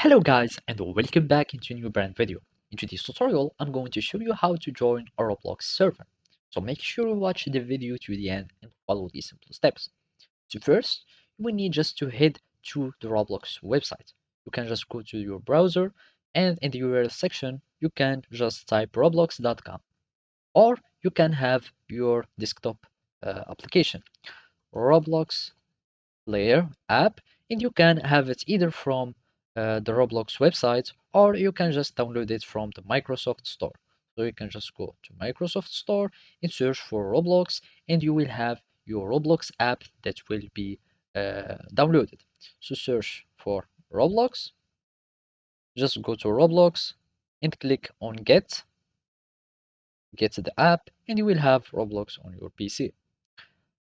Hello guys and welcome back into a new brand video. In today's tutorial, I'm going to show you how to join a Roblox server. So make sure you watch the video to the end and follow these simple steps. So first, you will need just to head to the Roblox website. You can just go to your browser and in the URL section, you can just type roblox.com or you can have your desktop application, Roblox Player app, and you can have it either from the Roblox website or you can just download it from the Microsoft Store. So you can just go to Microsoft Store and search for Roblox, and you will have your Roblox app that will be downloaded. So search for Roblox, just go to Roblox and click on get the app, and you will have Roblox on your PC.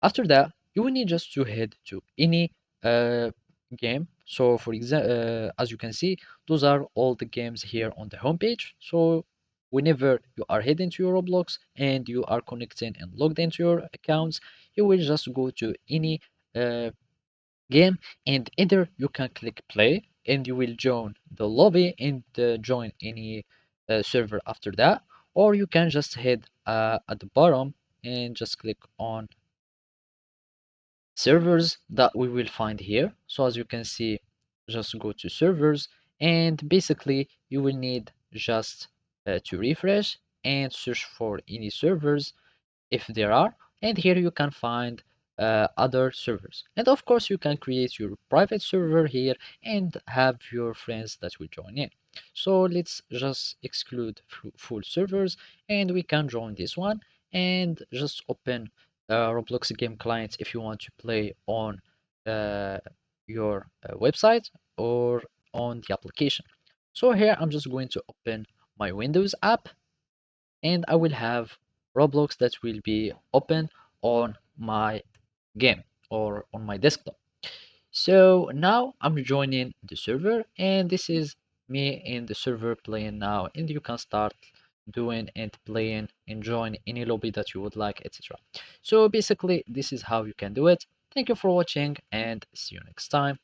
After that, you will need just to head to any uh, game. So for example, as you can see, those are all the games here on the homepage. So whenever you are heading to your Roblox and you are connecting and logged into your accounts, you will just go to any game and either you can click play and you will join the lobby and join any server after that, or you can just head at the bottom and just click on servers that we will find here. So as you can see, just go to servers and basically you will need just to refresh and search for any servers if there are, and here you can find other servers, and of course you can create your private server here and have your friends that will join in. So let's just exclude full servers and we can join this one and just open Roblox game client if you want to play on uh, your website or on the application. So here I'm just going to open my Windows app and I will have Roblox that will be open on my game or on my desktop. So now I'm joining the server and this is me in the server playing now, and you can start doing and playing and join any lobby that you would like, etc. So basically this is how you can do it. Thank you for watching and see you next time.